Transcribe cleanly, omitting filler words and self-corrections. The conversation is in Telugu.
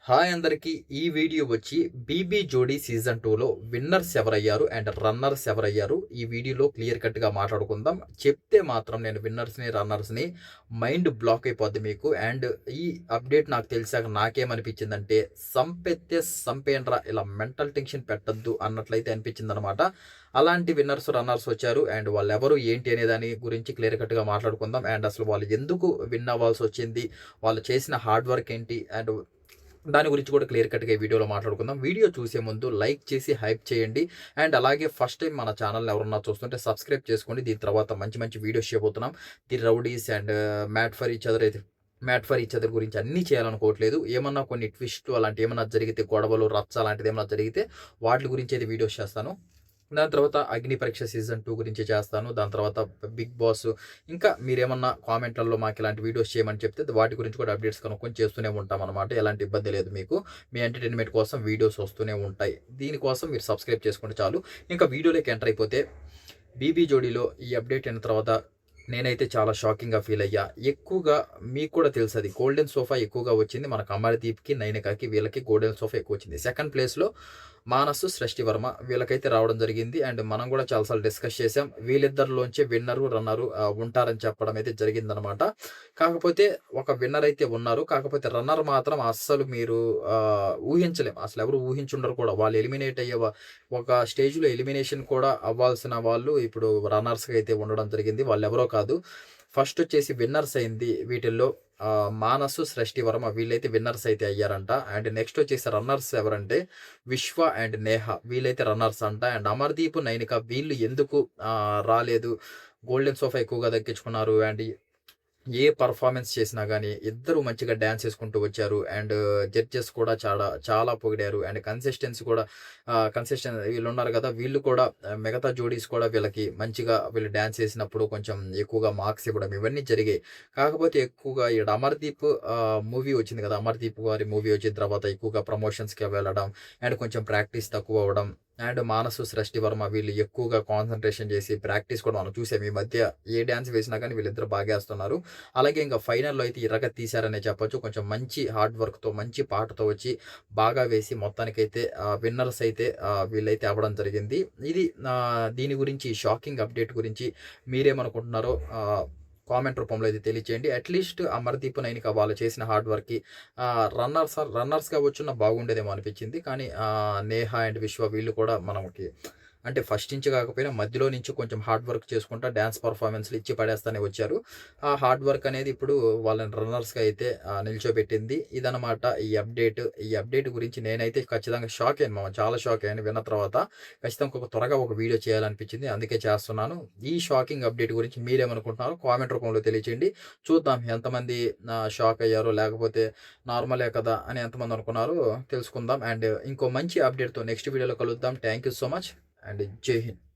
హాయ్ అందరికీ ఈ వీడియో వచ్చి బీబీ జోడీ సీజన్ 2లో విన్నర్స్ ఎవరయ్యారు అండ్ రన్నర్స్ ఎవరయ్యారు ఈ వీడియోలో క్లియర్ కట్గా మాట్లాడుకుందాం. చెప్తే మాత్రం నేను విన్నర్స్ని రన్నర్స్ని మైండ్ బ్లాక్ అయిపోద్ది మీకు. అండ్ ఈ అప్డేట్ నాకు తెలిసాక నాకేమనిపించిందంటే సంపెత్తే సంపేండ్రా, ఇలా మెంటల్ టెన్షన్ పెట్టద్దు అన్నట్లయితే అనిపించింది అనమాట. అలాంటి విన్నర్స్ రన్నర్స్ వచ్చారు అండ్ వాళ్ళు ఎవరు ఏంటి అనే దాని గురించి క్లియర్ కట్గా మాట్లాడుకుందాం. అండ్ అసలు వాళ్ళు ఎందుకు విన్ అవ్వాల్సి వచ్చింది, వాళ్ళు చేసిన హార్డ్ వర్క్ ఏంటి, అండ్ దాని గురించి కూడా క్లియర్ కట్గా ఈ వీడియోలో మాట్లాడుకుందాం. వీడియో చూసే ముందు లైక్ చేసి హైప్ చేయండి. అండ్ అలాగే ఫస్ట్ టైం మన ఛానల్ని ఎవరన్నా చూస్తుంటే సబ్స్క్రైబ్ చేసుకోండి. దీని తర్వాత మంచి మంచి వీడియోస్ చేయబోతున్నాం. The rowdies and made for each other గురించి అన్నీ చేయాలనుకోవట్లేదు. ఏమన్నా కొన్ని ట్విస్ట్ అలాంటి ఏమన్నా జరిగితే, గొడవలు రచ్చ అలాంటిది ఏమన్నా జరిగితే వాటి గురించి అయితే వీడియోస్ చేస్తాను. దాని తర్వాత అగ్ని పరీక్ష సీజన్ 2 గురించి చేస్తాను. దాని తర్వాత బిగ్ బాస్, ఇంకా మీరేమన్నా కామెంట్లలో మాకు ఇలాంటి వీడియోస్ చేయమని చెప్తే వాటి గురించి కూడా అప్డేట్స్ కనుక్కొని చేస్తూనే ఉంటాం అనమాట. ఎలాంటి ఇబ్బంది లేదు మీకు. మీ ఎంటర్టైన్మెంట్ కోసం వీడియోస్ వస్తూనే ఉంటాయి. దీనికోసం మీరు సబ్స్క్రైబ్ చేసుకుంటే చాలు. ఇంకా వీడియోలోకి ఎంటర్ అయిపోతే, బీబీ జోడీలో ఈ అప్డేట్ అయిన తర్వాత నేనైతే చాలా షాకింగ్గా ఫీల్ అయ్యా. ఎక్కువగా మీకు కూడా తెలుసు, అది గోల్డెన్ సోఫా ఎక్కువగా వచ్చింది. మనకు అమర్దీప్కి, నైనికాకి, వీళ్ళకి గోల్డెన్ సోఫా ఎక్కువ వచ్చింది. సెకండ్ ప్లేస్లో మానసు, సృష్టి వర్మ వీళ్ళకైతే రావడం జరిగింది. అండ్ మనం కూడా చాలాసార్లు డిస్కస్ చేసాం, వీళ్ళిద్దరిలోంచే విన్నరు రన్నరు ఉంటారని చెప్పడం అయితే జరిగిందనమాట. కాకపోతే ఒక విన్నర్ అయితే ఉన్నారు. కాకపోతే రన్నర్ మాత్రం అస్సలు మీరు ఊహించలేం. అసలు ఎవరు ఊహించుండరు కూడా. వాళ్ళు ఎలిమినేట్ అయ్యే ఒక స్టేజ్లో ఎలిమినేషన్ కూడా అవ్వాల్సిన వాళ్ళు ఇప్పుడు రన్నర్స్గా అయితే ఉండడం జరిగింది. వాళ్ళు ఎవరో కాదు. ఫస్ట్ వచ్చేసి విన్నర్స్ అయింది వీటిల్లో మానసు, సృష్టి వర్మ వీళ్ళైతే విన్నర్స్ అయితే అయ్యారంట. అండ్ నెక్స్ట్ వచ్చేసి రన్నర్స్ ఎవరంటే విశ్వ అండ్ నేహ వీళ్ళైతే రన్నర్స్ అంట. అండ్ అమర్దీప్, నైనిక వీళ్ళు ఎందుకు రాలేదు, గోల్డెన్ సోఫా ఎక్కువగా దక్కించుకున్నారు. అండ్ ఏ పర్ఫార్మెన్స్ చేసినా కానీ ఇద్దరు మంచిగా డ్యాన్స్ చేసుకుంటూ వచ్చారు. అండ్ జడ్జెస్ కూడా చాలా చాలా పొగిడారు. అండ్ కన్సిస్టెన్సీ కూడా వీళ్ళు ఉన్నారు కదా, వీళ్ళు కూడా మిగతా జోడీస్ కూడా వీళ్ళు మంచిగా డ్యాన్స్ చేసినప్పుడు కొంచెం ఎక్కువగా మార్క్స్ ఇవ్వడం ఇవన్నీ జరిగాయి. కాకపోతే ఎక్కువగా ఇక్కడ అమర్దీప్ మూవీ వచ్చింది కదా, అమర్దీప్ గారి మూవీ వచ్చిన తర్వాత ఎక్కువగా ప్రమోషన్స్కి వెళ్ళడం అండ్ కొంచెం ప్రాక్టీస్ తక్కువ అవ్వడం. అండ్ మానసు, సృష్టి వర్మ వీళ్ళు ఎక్కువగా కాన్సన్ట్రేషన్ చేసి ప్రాక్టీస్ కూడా మనం చూసాం. ఈ మధ్య ఏ డ్యాన్స్ వేసినా కానీ వీళ్ళిద్దరు బాగా వేస్తున్నారు. అలాగే ఇంకా ఫైనల్‌లో అయితే ఇరగ తీశారనే చెప్పొచ్చు. కొంచెం మంచి హార్డ్ వర్క్‌తో, మంచి పాటతో వచ్చి బాగా వేసి మొత్తానికైతే విన్నర్స్ అయితే వీళ్ళైతే అవ్వడం జరిగింది. ఇది దీని గురించి, షాకింగ్ అప్డేట్ గురించి మీరేమనుకుంటున్నారో కామెంట్ రూపంలో అయితే తెలియచేయండి. అట్‌లీస్ట్ అమర్దీప్, నైనిక వాళ్ళు చేసిన హార్డ్ వర్క్‌కి రన్నర్స్‌గా వచ్చున్న బాగుండేదేమో అనిపించింది. కానీ నేహ అండ్ విశ్వ వీళ్ళు కూడా మనకి అంటే ఫస్ట్ నుంచి కాకపోయినా మధ్యలో నుంచి కొంచెం హార్డ్ వర్క్ చేసుకుంటా డాన్స్ పర్ఫార్మెన్స్‌లు ఇచ్చి పడేస్తానే వచ్చారు. ఆ హార్డ్ వర్క్ అనేది ఇప్పుడు వాళ్ళని రన్నర్స్‌గా అయితే నిల్చోబెట్టింది. ఇదనమాట ఈ అప్డేట్. ఈ అప్డేట్ గురించి నేనైతే ఖచ్చితంగా షాక్ అయ్యాను మామ. చాలా షాక్ అయ్యాను విన్న తర్వాత. ఖచ్చితంగా త్వరగా ఒక వీడియో చేయాలనిపించింది. అందుకే చేస్తున్నాను. ఈ షాకింగ్ అప్డేట్ గురించి మీరేమనుకుంటున్నారో కామెంట్ రూపంలో తెలియచేయండి. చూద్దాం ఎంతమంది షాక్ అయ్యారో, లేకపోతే నార్మలే కదా అని ఎంతమంది అనుకున్నారో తెలుసుకుందాం. అండ్ ఇంకో మంచి అప్డేట్‌తో నెక్స్ట్ వీడియోలో కలుద్దాం. Thank you so much. And జై హింద్.